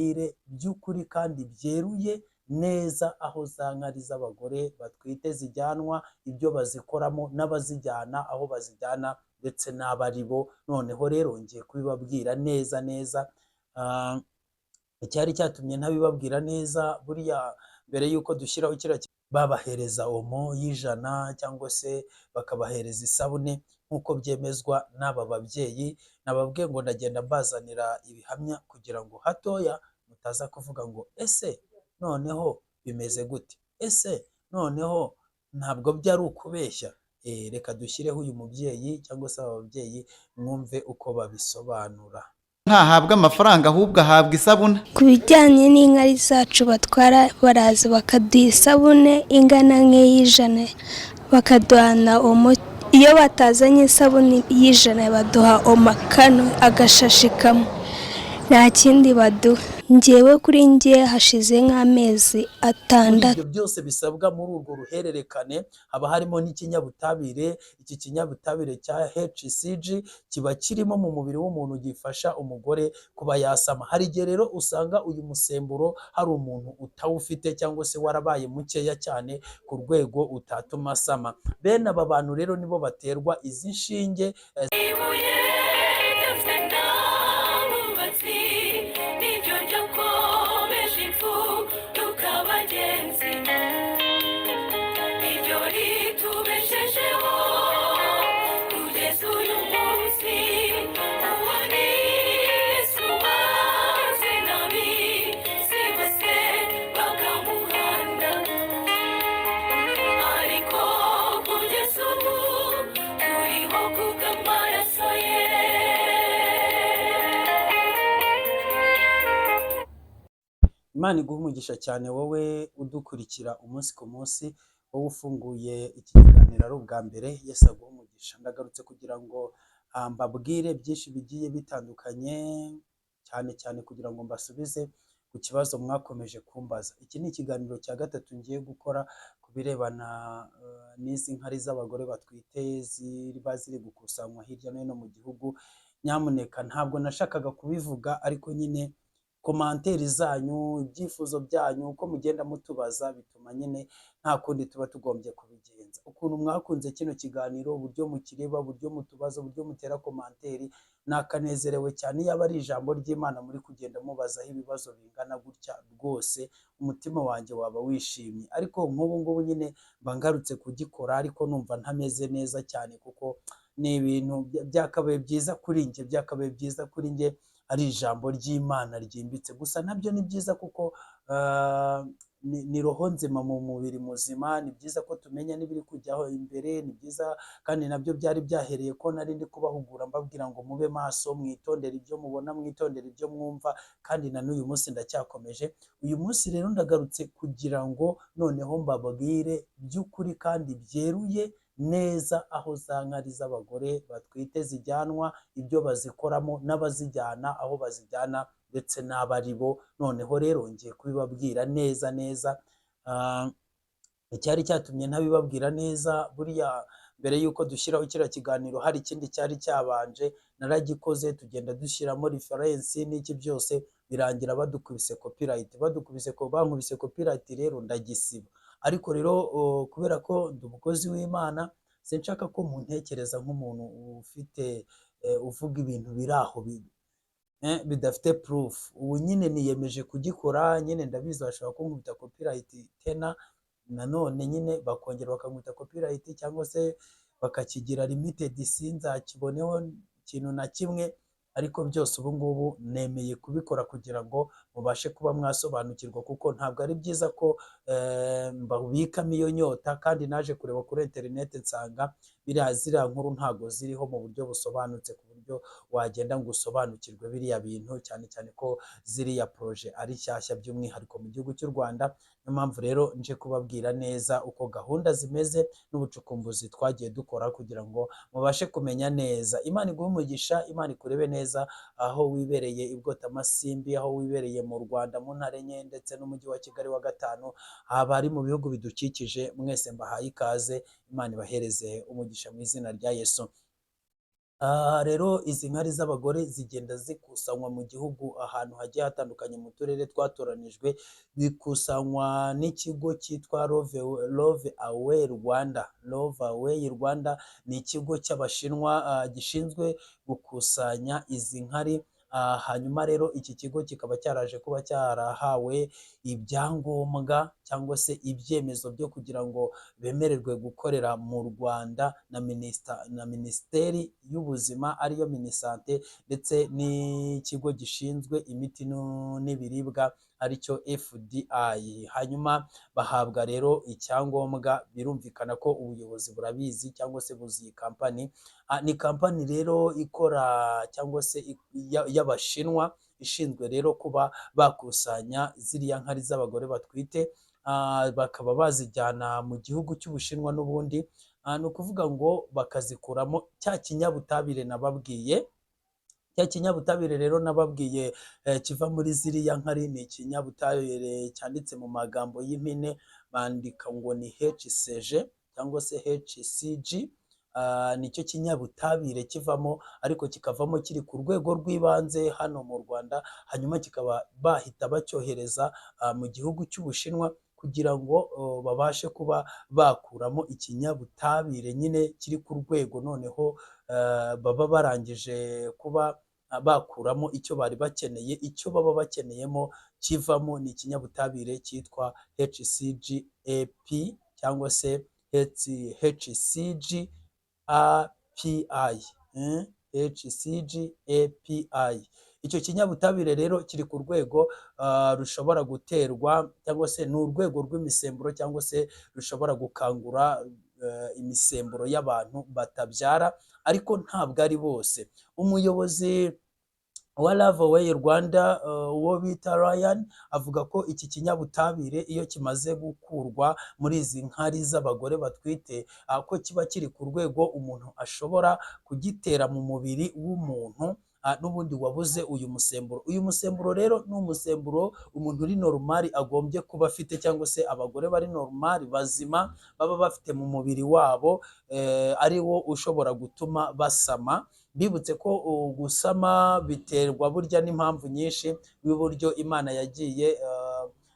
by'ukuri kandi byeruye neza aho za nkari z'abagore batwite zijyanwa, ibyo bazikoramo n'abazijyana aho bazijyana ndetse n'abari bo. Noneho rero ngiye kubibabwira neza neza. Icyari cyatumye ntabibabwira neza, buriya mbere y'uko dushyiraho kiriya babahereza omo y'ijana cyangwa se bakabahereza isabune nk'uko byemezwa n'aba babyeyi. Nababwiye ngo ndagenda mbazanira ibihamya kugira ngo hatoya mutaza kuvuga ngo ese noneho bimeze gute, ese noneho ntabwo byari ukubeshya. Reka dushyireho uyu mubyeyi cyangwa se aba babyeyi mwumve uko babisobanura. Ntahabwa amafaranga ahubwo ahabwa isabune. Ku bijyanye n'inkari zacu batwara, baraza bakaduha isabune ingana nk'iy'ijana, bakaduhana omo. Iyo batazanye isabune y'ijana baduha omo kano, agashashi kamwe, nta kindi baduha. Njyewe kuri njye hashize nk'amezi atandatu. Ibyo byose bisabwa muri urwo ruhererekane haba harimo n'ikinyabutabire. Iki kinyabutabire cya HCG kiba kirimo mu mubiri w'umuntu, gifasha umugore kuba yasama. Hari igihe rero usanga uyu musemburo hari umuntu utawufite cyangwa se warabaye mukeya cyane ku rwego utatuma asama. Bene aba bantu rero nibo baterwa izi nshinge. Imana iguha umugisha cyane wowe udukurikira umunsi ku munsi, wowe ufunguye iki kiganiro ari ubwa mbere. Yesu aguha umugisha. Ndagarutse kugira ngo mbabwire byinshi bigiye bitandukanye, cyane cyane kugira ngo mbasubize ku kibazo mwakomeje kumbaza. Iki ni ikiganiro cya gatatu ngiye gukora ku birebana n'izi nkari z'abagore batwite ziba ziri gukusanywa hirya no hino mu gihugu. Nyamuneka ntabwo nashakaga kubivuga, ariko nyine komanteri zanyu, ibyifuzo byanyu, uko mugenda mutubaza bituma nyine nta kundi tuba tugombye kubigenza. Ukuntu mwakunze kino kiganiro, uburyo mukireba, uburyo mutubaza, uburyo mutera komanteri, nakanezerewe cyane. Yaba ari ijambo ry'Imana muri kugenda mubazaho ibibazo bingana gutya, rwose umutima wanjye waba wishimye. Ariko nk'ubu ngubu nyine mbangarutse kugikora, ariko numva ntameze neza cyane, kuko ni ibintu byakabaye byiza kuri njye, byakabaye byiza kuri njye ari ijambo ry'Imana ryimbitse. Gusa nabyo ni byiza kuko ni roho nzima mu mubiri muzima. Ni byiza ko tumenya n'ibiri kujyaho imbere, ni byiza kandi nabyo byari byahereye ko nari ndi kubahugura mbabwira ngo mube maso, mwitondere ibyo mubona, mwitondere ibyo mwumva, kandi na n'uyu munsi ndacyakomeje. Uyu munsi rero ndagarutse kugira ngo noneho mbabwire by'ukuri kandi byeruye neza aho za nkari z'abagore batwite zijyanwa, ibyo bazikoramo n'abazijyana aho bazijyana ndetse n'abari bo. Noneho rero ngiye kubibabwira neza neza. Icyari cyatumye ntabibabwira neza, buriya mbere y'uko dushyiraho kiriya kiganiro hari ikindi cyari cyabanje, naragikoze tugenda dushyiramo referensi n'iki byose, birangira badukubise copyright. Bankubise copyright rero ndagisiba. Ariko rero kubera ko ndi umukozi w'Imana, sinshaka ko muntekereza nk'umuntu ufite uvuga ibintu biri aho bidafite proof. Ubu nyine niyemeje kugikora, nyine ndabizi bashobora kunkubita copyright tena nanone, nyine bakongera bakankubita copyright cyangwa se bakakigira limited, sinzakiboneho ikintu na kimwe. Ariko byose ubu ngubu nemeye kubikora kugira ngo mubashe kuba mwasobanukirwa, kuko ntabwo ari byiza ko mbabikamo iyo nyota. Kandi naje kureba kuri interineti nsanga ziriya nkuru ntabwo ziriho mu buryo busobanutse, ku buryo wagenda ngo usobanukirwe biriya bintu, cyane cyane ko ziriya proje ari nshyashya by'umwihariko mu gihugu cy'u Rwanda. Niyo mpamvu rero nje kubabwira neza uko gahunda zimeze n'ubucukumbuzi twagiye dukora kugira ngo mubashe kumenya neza. Imana iguhe umugisha, Imana ikurebe neza aho wibereye i Bwotamasimbi, aho wibereye mu Rwanda mu ntara enye ndetse n'umujyi wa Kigali wa gatanu, abari mu bihugu bidukikije, mwese mbahaye ikaze. Imana ibahereze umugisha mu izina rya Yesu. Rero izi nkari z'abagore zigenda zikusanywa mu gihugu ahantu hagiye hatandukanye mu turere twatoranijwe, bikusanywa n'ikigo cyitwa Love Away Rwanda. Love Away Rwanda ni ikigo cy'Abashinwa gishinzwe gukusanya izi nkari. Hanyuma rero iki kigo kikaba cyaraje kuba cyarahawe ibyangombwa cyangwa se ibyemezo byo kugira ngo bemererwe gukorera mu Rwanda na Minisiteri y'Ubuzima ariyo Minisante, ndetse n'ikigo gishinzwe imiti n'ibiribwa aricyo FDI. Hanyuma bahabwa rero icyangombwa, birumvikana ko ubuyobozi burabizi cyangwa se buzi iyi kampani. Ni kampani rero ikora cyangwa se y'Abashinwa, ishinzwe rero kuba bakusanya ziriya nkari z'abagore batwite, bakaba bazijyana mu gihugu cy'Ubushinwa n'ubundi. Ni ukuvuga ngo bakazikuramo cya kinyabutabire nababwiye. Cya kinyabutabire rero nababwiye kiva muri ziriya nkari ni ikinyabutabire cyanditse mu magambo y'impine, bandika ngo ni HCG cyangwa se HCG. Nicyo kinyabutabire kivamo, ariko kikavamo kiri ku rwego rw'ibanze hano mu Rwanda, hanyuma kikaba bahita bacyohereza mu gihugu cy'Ubushinwa kugira ngo babashe kuba bakuramo ikinyabutabire nyine kiri ku rwego, noneho baba barangije kuba bakuramo icyo bari bakeneye. Icyo baba bakeneyemo kivamo ni ikinyabutabire cyitwa HCG-AP cyangwa se HCG API. HCG API. Icyo kinyabutabire rero kiri ku rwego rushobora guterwa cyangwa se ni urwego rw'imisemburo, cyangwa se rushobora gukangura imisemburo y'abantu batabyara, ariko ntabwo ari bose. Umuyobozi wa Love Away Rwanda uwo bita Ryan avuga ko iki kinyabutabire iyo kimaze gukurwa muri izi nkari z'abagore batwite, ko kiba kiri ku rwego umuntu ashobora kugitera mu mubiri w'umuntu n'ubundi wabuze uyu musemburo. Uyu musemburo rero ni umusemburo umuntu uri normali agombye kuba afite, cyangwa se abagore bari normali bazima baba bafite mu mubiri wabo, ari wo ushobora gutuma basama. Bibutse ko gusama biterwa burya n'impamvu nyinshi y'uburyo Imana yagiye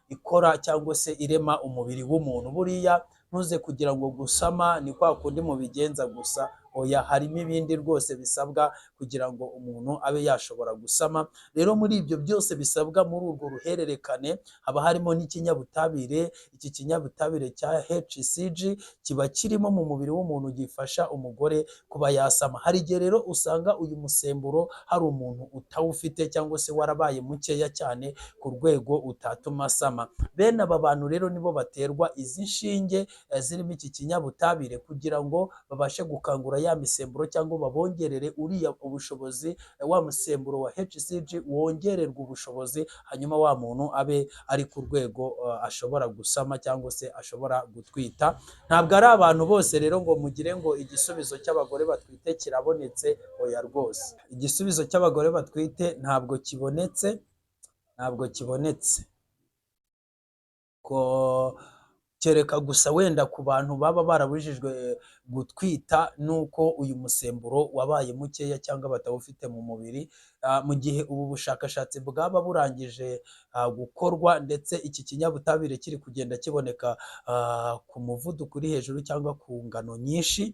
ikora cyangwa se irema umubiri w'umuntu. Buriya ntuze kugira ngo gusama ni kwa kundi mubigenza gusa, oya, harimo ibindi rwose bisabwa kugira ngo umuntu abe yashobora gusama. Rero muri ibyo byose bisabwa muri urwo ruhererekane haba harimo n'ikinyabutabire. Iki kinyabutabire cya HCG kiba kirimo mu mubiri w'umuntu, gifasha umugore kuba yasama. Hari igihe rero usanga uyu musemburo hari umuntu utawufite, cyangwa se warabaye mukeya cyane ku rwego utatuma asama. Bene aba bantu rero nibo baterwa izi nshinge zirimo iki kinyabutabire kugira ngo babashe gukangura ya misemburo, cyangwa babongerere uriya ubushobozi, wa musemburo wa HCG wongererwa ubushobozi, hanyuma wa muntu abe ari ku rwego ashobora gusama cyangwa se ashobora gutwita. Ntabwo ari abantu bose rero ngo mugire ngo igisubizo cy'abagore batwite kirabonetse, oya rwose. Igisubizo cy'abagore batwite ntabwo kibonetse ko kereka gusa wenda ku bantu baba barabujijwe gutwita nuko uyu musemburo wabaye mukeya cyangwa batawufite mu mubiri. Mu gihe ubu bushakashatsi bwaba burangije gukorwa, ndetse iki kinyabutabire kiri kugenda kiboneka ku muvuduko uri hejuru cyangwa ku ngano nyinshi,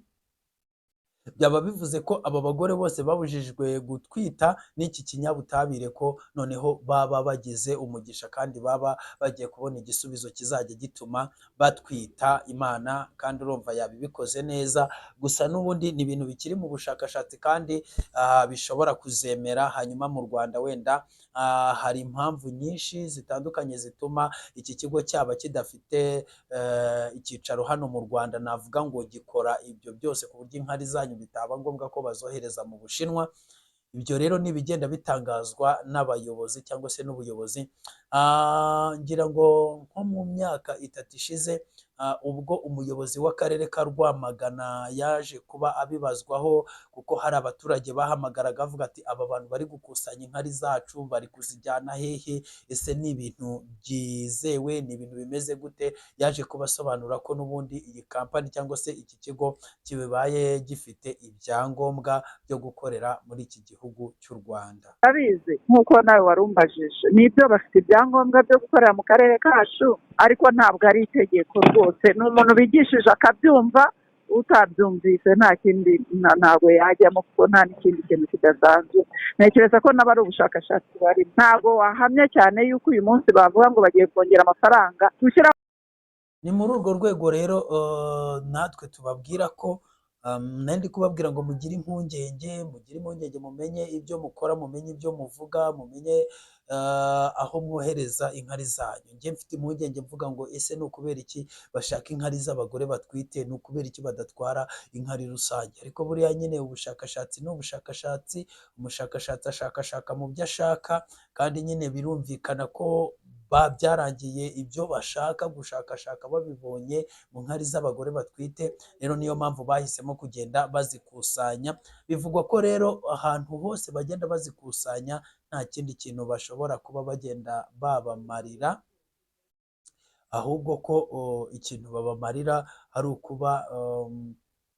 byaba bivuze ko aba bagore bose babujijwe gutwita n'iki kinyabutabire ko noneho baba bagize umugisha, kandi baba bagiye kubona igisubizo kizajya gituma batwita. Imana kandi urumva yabibikoze neza, gusa n'ubundi ni ibintu bikiri mu bushakashatsi kandi bishobora kuzemera. Hanyuma mu Rwanda wenda hari impamvu nyinshi zitandukanye zituma iki kigo cyaba kidafite icyicaro hano mu Rwanda. Navuga ngo gikora ibyo byose ku buryo inkari zanyu bitaba ngombwa ko bazohereza mu Bushinwa. Ibyo rero ni ibigenda bitangazwa n'abayobozi cyangwa se n'ubuyobozi. Ngira ngo nko mu myaka 3 ishize ubwo umuyobozi w'akarere ka Rwamagana yaje kuba abibazwaho, kuko hari abaturage bahamagaraga bavuga ati aba bantu bari gukusanya inkari zacu bari kuzijyana hehe, ese ni ibintu byizewe, ni ibintu bimeze gute? Yaje kubasobanura ko n'ubundi iyi kampani cyangwa se iki kigo kibaye gifite ibyangombwa byo gukorera muri iki gihugu cy'u Rwanda. abizi nk'uko nawe warumbajije nibyo, bafite ibyangombwa byo gukorera mu karere kacu, ariko ntabwo ari itegeko rwose. Ni umuntu bigishije akabyumva, utabyumvise nta kindi ntabwo yajyamo, kuko nta n'ikindi kintu kidasanzwe. Ntekereza ko n'abari ubushakashatsi bari, ntabwo wahamya cyane yuko uyu munsi bavuga ngo bagiye kongera amafaranga gushyira. Ni muri urwo rwego rero natwe tubabwira ko ndi kubabwira ngo mugire impungenge, mumenye ibyo mukora, mumenye ibyo muvuga, mumenye aho mwohereza inkari zanyu. Njye mfite impungenge mvuga ngo ese ni ukubera iki bashaka inkari z'abagore batwite, ni ukubera iki badatwara inkari rusange? Ariko buriya nyine ubushakashatsi ni ubushakashatsi, umushakashatsi ashakashaka mu byo ashaka, kandi nyine birumvikana ko byarangiye ibyo bashaka gushakashaka babibonye mu nkari z'abagore batwite. Rero niyo mpamvu bahisemo kugenda bazikusanya. Bivugwa ko rero ahantu hose bagenda bazikusanya nta kindi kintu bashobora kuba bagenda babamarira, ahubwo ko ikintu babamarira ari ukuba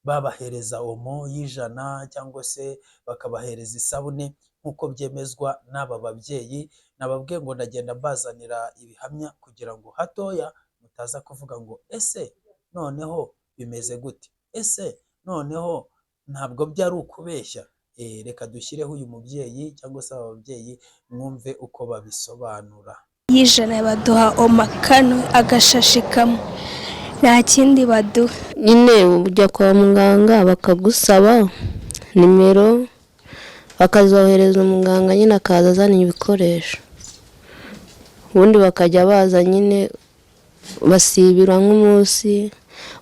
babahereza omo y'ijana cyangwa se bakabahereza isabune, nk'uko byemezwa n'aba babyeyi. Nababwiye ngo ndagenda mbazanira ibihamya kugira ngo hatoya mutaza kuvuga ngo ese noneho bimeze gute, ese noneho ntabwo byari ukubeshya. Reka dushyireho uyu mubyeyi cyangwa se aba babyeyi mwumve uko babisobanura. y'ijana baduha omakano agashashi kamwe, nta kindi baduha. Nyine ujya kwa muganga bakagusaba nimero, bakazohereza umuganga nyine akaza azana ibikoresho, ubundi bakajya baza nyine basibira nk'umunsi,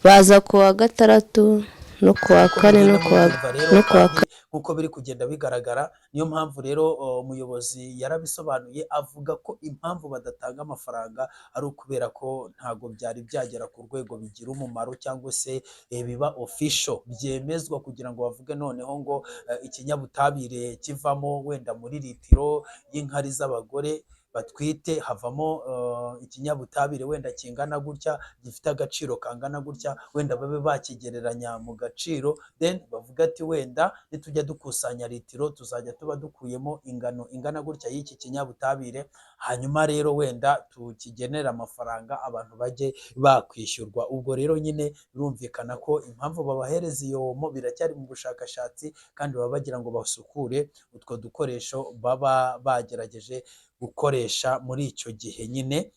baza ku wa gatandatu no ku wa kane no ku wa kane. Nk'uko biri kugenda bigaragara, niyo mpamvu rero umuyobozi yarabisobanuye, avuga ko impamvu badatanga amafaranga ari ukubera ko ntabwo byari byagera ku rwego bigira umumaro cyangwa se biba official byemezwa, kugira ngo bavuge noneho ngo ikinyabutabire kivamo wenda muri litiro y'inkari z'abagore batwite havamo ikinyabutabire wenda kingana gutya, gifite agaciro kangana gutya, wenda babe bakigereranya mu gaciro, then bavuga ati wenda nitujya dukusanya litiro tuzajya tuba dukuyemo ingano ingana gutya y'iki kinyabutabire, hanyuma rero wenda tukigenera amafaranga abantu bajye bakwishyurwa. Ubwo rero nyine birumvikana ko impamvu babahereza iyo omo biracyari mu bushakashatsi, kandi baba bagira ngo basukure utwo dukoresho baba bagerageje gukoresha muri icyo gihe nyine.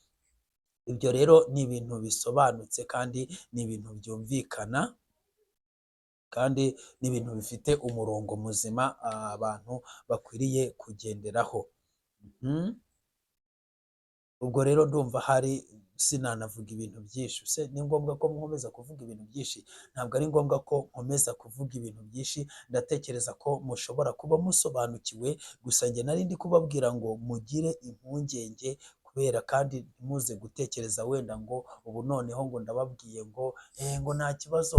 Ibyo rero ni ibintu bisobanutse kandi ni ibintu byumvikana, kandi ni ibintu bifite umurongo muzima abantu bakwiriye kugenderaho. Ubwo rero ndumva hari sinanavuga ibintu byinshi. Se ni ngombwa ko nkomeza kuvuga ibintu byinshi? Ntabwo ari ngombwa ko nkomeza kuvuga ibintu byinshi. Ndatekereza ko mushobora kuba musobanukiwe, gusa njye nari ndi kubabwira ngo mugire impungenge, kubera kandi ntimuze gutekereza wenda ngo ubu noneho ngo ndababwiye ngo nta kibazo.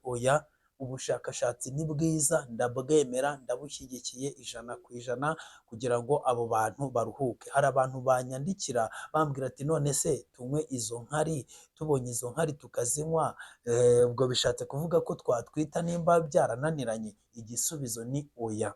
Oya, ubushakashatsi ni bwiza, ndabwemera, ndabushyigikiye 100% kugira ngo abo bantu baruhuke. Hari abantu banyandikira bambwira ati none se tunywe izo nkari, tubonye izo nkari tukazinywa, ubwo bishatse kuvuga ko twatwita nimba byarananiranye? Igisubizo ni oya.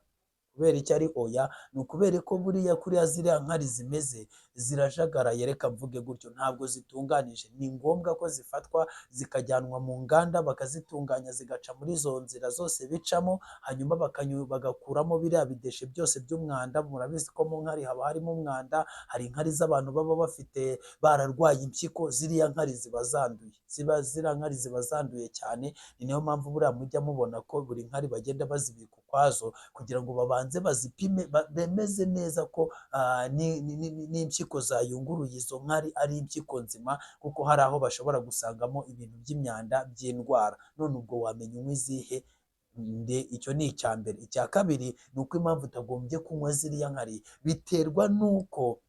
Kubera icyo ari oya? Ni ukubera ko buriya kuriya ziriya nkari zimeze zirajagaraye, reka mvuge gutyo, ntabwo zitunganije. Ni ngombwa ko zifatwa zikajyanwa mu nganda bakazitunganya, zigaca muri izo nzira zose bicamo, hanyuma bagakuramo biriya bideshe byose by'umwanda. Murabizi ko mu nkari haba harimo umwanda. Hari inkari z'abantu baba bafite bararwaye impyiko, ziriya nkari ziba zanduye, ziriya nkari ziba zanduye cyane. Ni nayo mpamvu buriya mujya mubona ko buri nkari bagenda bazibika ukwazo, kugira ngo babanze bazipime bemeze neza ko n'impyiko zayunguruye izo nkari ari impyiko nzima, kuko hari aho bashobora gusangamo ibintu by'imyanda by'indwara. None ubwo wamenya unywa izihe? Icyo ni icya mbere. Icya kabiri ni uko impamvu utagombye kunywa ziriya nkari biterwa n'uko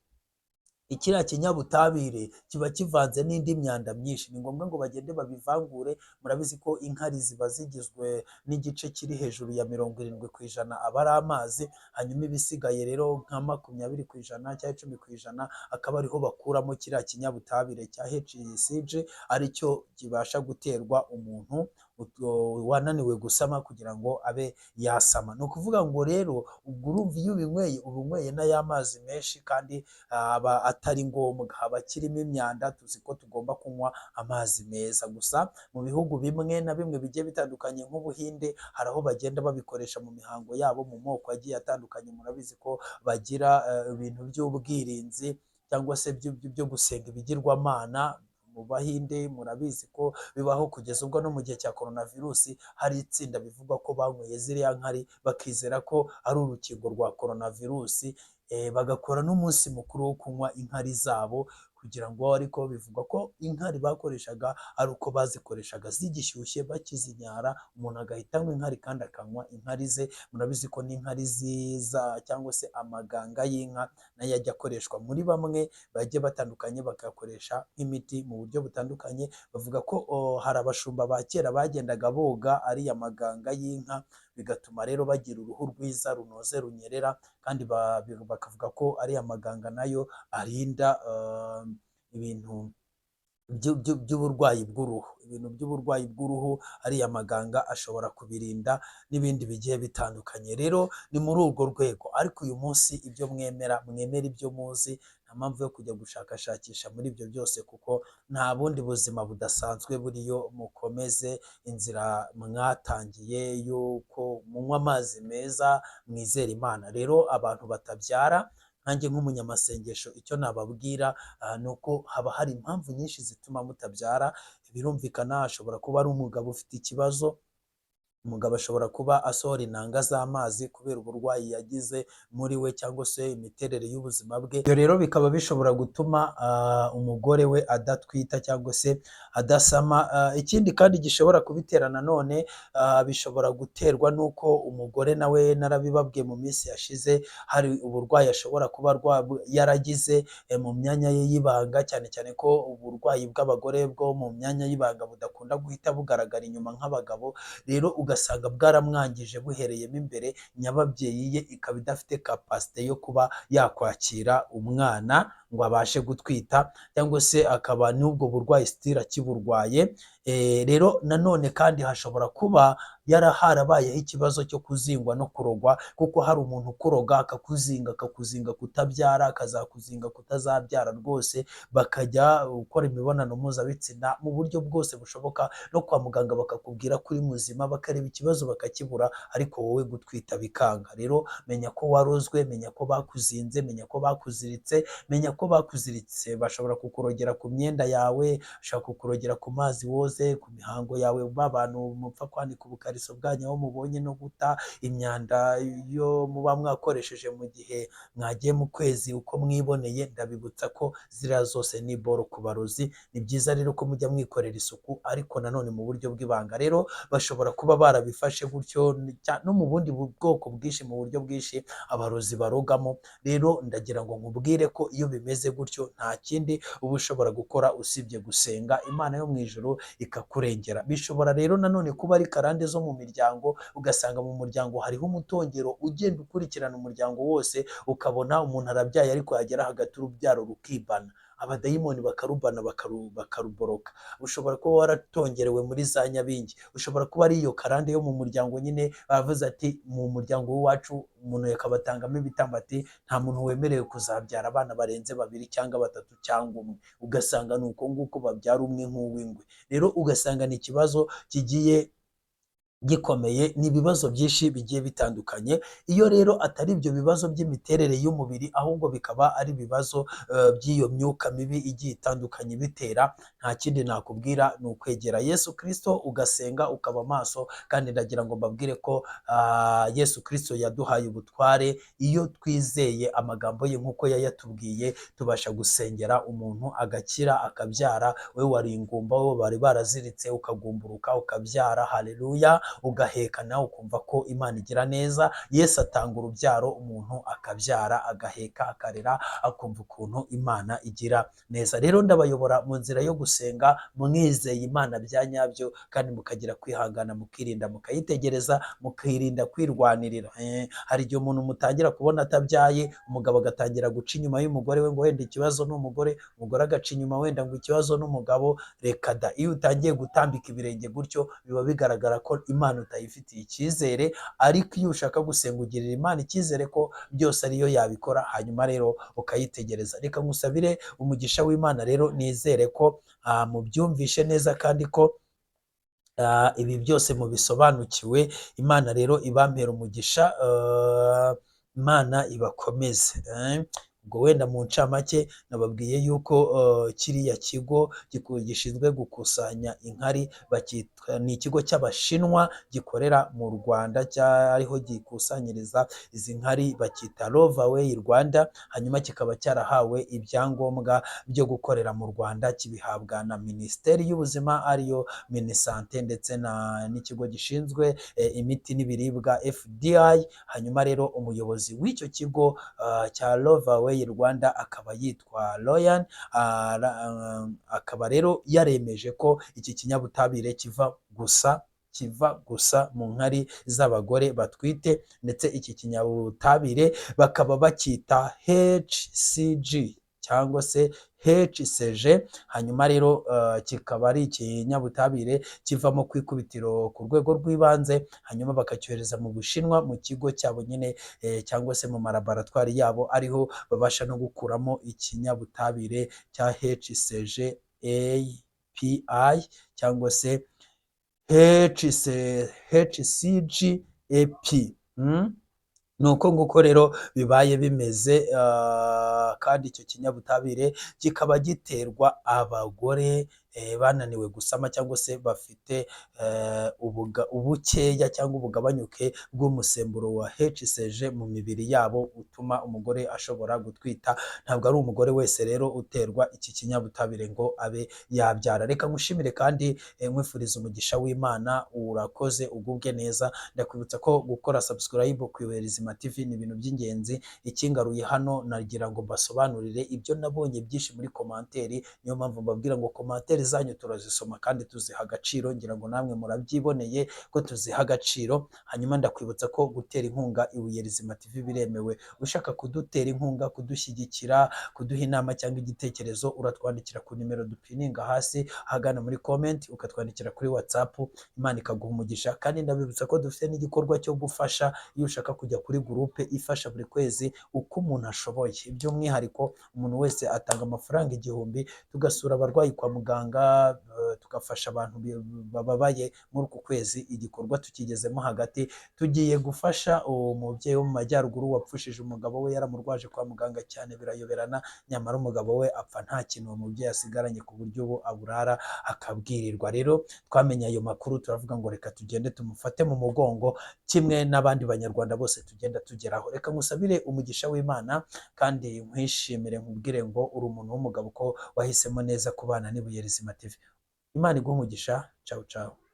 ikiriya kinyabutabire kiba kivanze n'indi myanda myinshi, ni ngombwa ngo bagende babivangure. Murabizi ko inkari ziba zigizwe n'igice kiri hejuru ya 70% aba ari amazi, hanyuma ibisigaye rero nka 20% cyangwa 10% akaba ariho bakuramo kiriya kinyabutabire cya HCG, aricyo kibasha guterwa umuntu wananiwe gusama kugira ngo abe yasama. Ni ukuvuga ngo rero ubwo urumva iyo ubinyweye n'aya mazi menshi kandi aba atari ngombwa, haba kirimo imyanda. Tuzi ko tugomba kunywa amazi meza. Gusa mu bihugu bimwe na bimwe bigiye bitandukanye nk'Ubuhinde, hari aho bagenda babikoresha mu mihango yabo mu moko agiye atandukanye. Murabizi ko bagira ibintu by'ubwirinzi cyangwa se byo gusenga ibigirwamana. Mu Bahinde murabizi ko bibaho kugeza ubwo no mu gihe cya coronavirus hari itsinda bivugwa ko banyweye ziriya nkari bakizera ko ari urukingo rwa coronavirus, bagakora n'umunsi mukuru wo kunywa inkari zabo, kugira ngo ariko bivugwa ko inkari bakoreshaga ari uko bazikoreshaga zigishyushye bakizinyara, umuntu agahita anywa inkari kandi akanywa inkari ze. Murabizi ko n'inkari ziza cyangwa se amaganga y'inka nayo ajya akoreshwa muri bamwe bagiye batandukanye, bakayakoresha nk'imiti mu buryo butandukanye. Bavuga ko hari abashumba ba kera bagendaga boga ariya maganga y'inka, bigatuma rero bagira uruhu rwiza runoze runyerera, kandi bakavuga ko ariya maganga nayo arinda ibintu by'uburwayi bw'uruhu, ariya maganga ashobora kubirinda n'ibindi bigiye bitandukanye. Rero ni muri urwo rwego, ariko uyu munsi ibyo mwemera ibyo muzi, nta mpamvu yo kujya gushakashakisha muri ibyo byose, kuko nta bundi buzima budasanzwe buriyo. Mukomeze inzira mwatangiye yuko munywa amazi meza, mwizere Imana. Rero abantu batabyara, nanjye nk'umunyamasengesho icyo nababwira ni uko haba hari impamvu nyinshi zituma mutabyara. Birumvikana, ashobora kuba ari umugabo ufite ikibazo, umugabo ashobora kuba asohora intanga z'amazi kubera uburwayi yagize muri we cyangwa se imiterere y'ubuzima bwe. Ibyo rero bikaba bishobora gutuma umugore we adatwita cyangwa se adasama. Ikindi kandi gishobora kubitera nanone, bishobora guterwa n'uko umugore nawe, narabibabwiye mu minsi yashize, hari uburwayi ashobora kuba yaragize mu myanya ye y'ibanga, cyane cyane ko uburwayi bw'abagore bwo mu myanya y'ibanga budakunda guhita bugaragara inyuma nk'abagabo. Rero ugasanga bwaramwangije buhereyemo imbere, nyababyeyi ye ikaba idafite kapasite yo kuba yakwakira umwana ngo abashe gutwita, cyangwa se akaba n'ubwo burwayi sitira kiburwaye. Rero nanone kandi hashobora kuba harabayeho ikibazo cyo kuzingwa no kurogwa, kuko hari umuntu ukuroga akakuzinga kutabyara, akazakuzinga kutazabyara rwose, bakajya gukora imibonano mpuzabitsina mu buryo bwose bushoboka, no kwa muganga bakakubwira ko uri muzima, bakareba ikibazo bakakibura, ariko wowe gutwita bikanga. Rero menya ko warozwe, menya ko bakuzinze, menya ko bakuziritse, menya ko bakuziritse. Bashobora kukurogera ku myenda yawe, bashobora kukurogera ku mazi woze, ku mihango yawe, abantu mupfa kwanika ubukariso bwanyu aho mubonye, no guta imyanda yo muba mwakoresheje mu gihe mwagiye mu kwezi uko mwiboneye. Ndabibutsa ko ziriya zose ni boro ku barozi. Ni byiza rero ko mujya mwikorera isuku, ariko nanone mu buryo bw'ibanga. Rero bashobora kuba barabifashe gutyo, no mu bundi bwoko bwinshi, mu buryo bwinshi abarozi barogamo. Rero ndagira ngo nkubwire ko iyo bimeze gutyo, nta kindi uba ushobora gukora usibye gusenga, Imana yo mu ijuru ikakurengera. Bishobora rero nanone kuba ari karande zo mu miryango, ugasanga mu muryango hariho umutongero ugenda ukurikirana umuryango wose, ukabona umuntu arabyaye ariko yagera hagati urubyaro rukibana, abadayimoni bakarubana bakaruboroka. Ushobora kuba waratongerewe muri za nyabingi, ushobora kuba ari iyo karande yo mu muryango nyine. Bavuze ati mu muryango w'iwacu umuntu yakabatangamo ibitambo, ati nta muntu wemerewe kuzabyara abana barenze 2 cyangwa 3 cyangwa 1, ugasanga ni uko nguko babyara umwe nk'uw'ingwe. Rero ugasanga ni ikibazo kigiye gikomeye, ni ibibazo byinshi bigiye bitandukanye. Iyo rero atari ibyo bibazo by'imiterere y'umubiri, ahubwo bikaba ari ibibazo by'iyo myuka mibi igiye itandukanye bitera, nta kindi nakubwira ni ukwegera Yesu Kristo, ugasenga, ukaba maso. Kandi ndagira ngo mbabwire ko Yesu Kristo yaduhaye ubutware. Iyo twizeye amagambo ye nk'uko yayatubwiye, tubasha gusengera umuntu agakira, akabyara. We wari ingumba, we bari baraziritse ukagumburuka ukabyara. Haleluya. ugaheka nawe ukumva ko Imana igira neza. Yesu atanga urubyaro, umuntu akabyara agaheka akarera akumva ukuntu Imana igira neza. Rero ndabayobora mu nzira yo gusenga mwizeye Imana bya nyabyo, kandi mukagira kwihangana, mukirinda mukayitegereza, mukirinda kwirwanirira. Hari igihe umuntu mutangira kubona atabyaye, umugabo agatangira guca inyuma y'umugore we ngo wenda ikibazo n'umugore, umugore agaca inyuma wenda ngo ikibazo n'umugabo. Reka da, iyo utangiye gutambika ibirenge gutyo biba bigaragara ko Imana utayifitiye icyizere. Ariko iyo ushaka gusenga ugirira Imana icyizere ko byose ariyo yabikora, hanyuma rero ukayitegereza. Reka ngusabire umugisha w'Imana rero, nizere ko mubyumvishe neza kandi ko ibi byose mubisobanukiwe. Imana rero ibampera umugisha, Imana ibakomeze. Ubwo wenda mu ncamake nababwiye yuko kiriya kigo gishinzwe gukusanya inkari ni ikigo cy'Abashinwa gikorera mu Rwanda, cyariho gikusanyiriza izi nkari, bacyita Lovaway Rwanda. Hanyuma kikaba cyarahawe ibyangombwa byo gukorera mu Rwanda, kibihabwa na Minisiteri y'Ubuzima ariyo Minisante, ndetse n'ikigo gishinzwe imiti n'ibiribwa FDI. Hanyuma rero umuyobozi w'icyo kigo cya Lovaway Rwanda akaba yitwa Loyan, akaba rero yaremeje ko iki kinyabutabire kiva gusa mu nkari z'abagore batwite, ndetse iki kinyabutabire bakaba bacyita HCG cyangwa se HCG. Hanyuma rero kikaba ari ikinyabutabire kivamo ku ikubitiro ku rwego rw'ibanze, hanyuma bakacyohereza mu Bushinwa mu kigo cyabo nyine, cyangwa se mu malaboratwari yabo, ariho babasha no gukuramo ikinyabutabire cya HCG API cyangwa se HCG AP. Nuko nguko rero bibaye bimeze, kandi icyo kinyabutabire kikaba giterwa abagore bananiwe gusama, cyangwa se bafite ubukeya cyangwa ubugabanyuke bw'umusemburo wa HCG mu mibiri yabo, utuma umugore ashobora gutwita. Ntabwo ari umugore wese rero uterwa iki kinyabutabire ngo abe yabyara. Reka ngushimire kandi nkwifuriza umugisha w'Imana. Urakoze, ugubwe neza. Ndakwibutsa ko gukora subscribe ku Ibuyerizima TV ni ibintu by'ingenzi. Ikingaruye hano nagira ngo mbasobanurire ibyo nabonye byinshi muri komanteri, niyo mpamvu mbabwira ngo komanteri zanyu turazisoma kandi tuziha agaciro. Ngira ngo namwe murabyiboneye ko tuziha agaciro. Hanyuma ndakwibutsa ko gutera inkunga Ibuyerizima TV biremewe. Ushaka kudutera inkunga, kudushyigikira, kuduha inama cyangwa igitekerezo, uratwandikira ku nimero dupininga hasi ahagana muri comment, ukatwandikira kuri WhatsApp. Imana ikaguha umugisha. Kandi ndabibutsa ko dufite n'igikorwa cyo gufasha. Iyo ushaka kujya kuri groupe ifasha buri kwezi uko umuntu ashoboye, by'umwihariko umuntu wese atanga amafaranga 1000, tugasura abarwayi kwa muganga, tugafasha abantu bababaye. Muri uku kwezi igikorwa tukigezemo hagati, tugiye gufasha umubyeyi wo mu majyaruguru wapfushije umugabo we, yaramurwaje kwa muganga cyane birayoberana, nyamara umugabo we apfa nta kintu uwo mubyeyi asigaranye, ku buryo ubu aburara akabwirirwa. Rero twamenye ayo makuru, turavuga ngo reka tugende tumufate mu mugongo, kimwe n'abandi banyarwanda bose tugenda tugeraho. Reka ngusabire umugisha w'Imana kandi nkwishimire, nkubwire ngo uri umuntu w'umugabo ko wahisemo neza kubana n'Ibuyerizima TV. Imana iguhe umugisha. Ciao ciao.